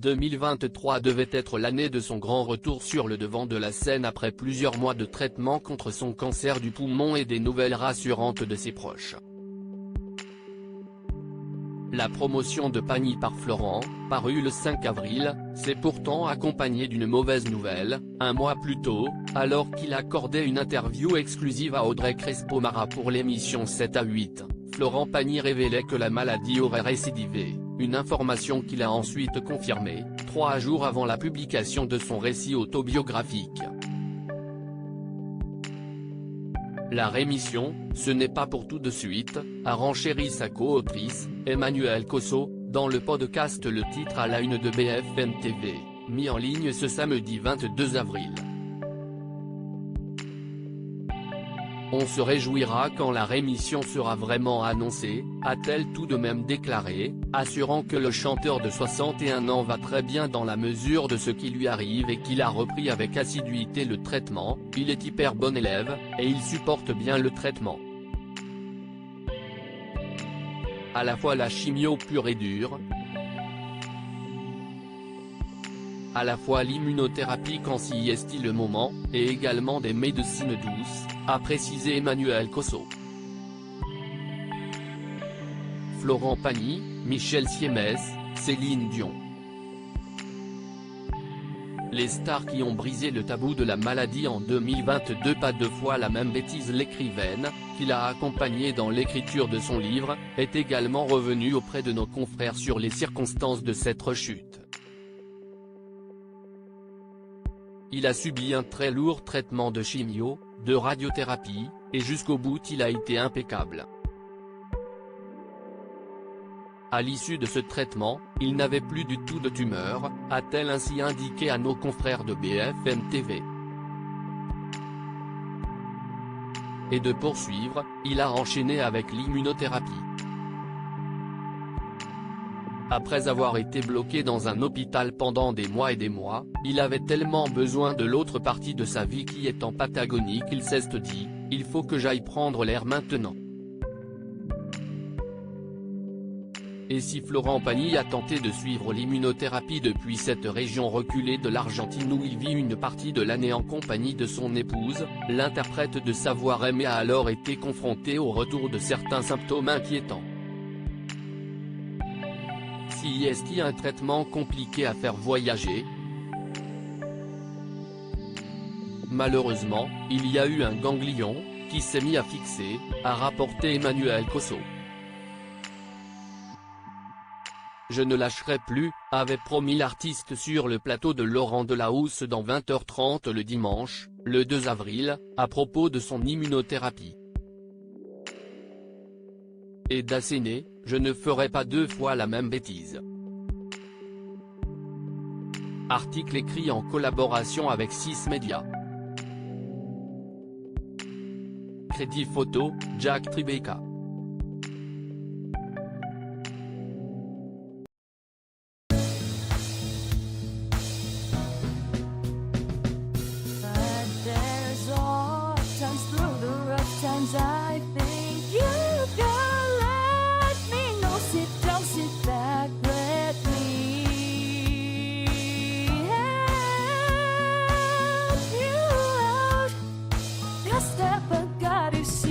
2023 devait être l'année de son grand retour sur le devant de la scène après plusieurs mois de traitement contre son cancer du poumon et des nouvelles rassurantes de ses proches. La promotion de Pagny par Florent, parue le 5 avril, s'est pourtant accompagnée d'une mauvaise nouvelle. Un mois plus tôt, alors qu'il accordait une interview exclusive à Audrey Crespo-Mara pour l'émission 7 à 8, Florent Pagny révélait que la maladie aurait récidivé, une information qu'il a ensuite confirmée, 3 jours avant la publication de son récit autobiographique. La rémission, ce n'est pas pour tout de suite, a renchéri sa co-autrice, Emmanuelle Cosso, dans le podcast Le Titre à la une de BFM TV, mis en ligne ce samedi 22 avril. On se réjouira quand la rémission sera vraiment annoncée, a-t-elle tout de même déclaré, assurant que le chanteur de 61 ans va très bien dans la mesure de ce qui lui arrive et qu'il a repris avec assiduité le traitement. Il est hyper bon élève, et il supporte bien le traitement. À la fois la chimio pure et dure, à la fois l'immunothérapie quand s'y est le moment, et également des médecines douces, a précisé Emmanuelle Cosso. Florent Pagny, Michel Siemès, Céline Dion. Les stars qui ont brisé le tabou de la maladie en 2022. Pas deux fois la même bêtise. L'écrivaine, qui l'a accompagnée dans l'écriture de son livre, est également revenue auprès de nos confrères sur les circonstances de cette rechute. Il a subi un très lourd traitement de chimio, de radiothérapie, et jusqu'au bout il a été impeccable. À l'issue de ce traitement, il n'avait plus du tout de tumeur, a-t-elle ainsi indiqué à nos confrères de BFM TV. Et de poursuivre, il a enchaîné avec l'immunothérapie. Après avoir été bloqué dans un hôpital pendant des mois et des mois, il avait tellement besoin de l'autre partie de sa vie qui est en Patagonie qu'il s'est dit, il faut que j'aille prendre l'air maintenant. Et si Florent Pagny a tenté de suivre l'immunothérapie depuis cette région reculée de l'Argentine où il vit une partie de l'année en compagnie de son épouse, l'interprète de Savoir-Aimer a alors été confronté au retour de certains symptômes inquiétants. Si est-il un traitement compliqué à faire voyager? Malheureusement, il y a eu un ganglion, qui s'est mis à fixer, a rapporté Emmanuelle Cosso. Je ne lâcherai plus, avait promis l'artiste sur le plateau de Laurent Delahousse dans 20h30 le dimanche, le 2 avril, à propos de son immunothérapie. Et d'asséner, je ne ferai pas deux fois la même bêtise. Article écrit en collaboration avec 6 médias. Crédit photo, Jack Tribeca. I think you can let me know. Sit down, sit back, let me help you out. That step I got you.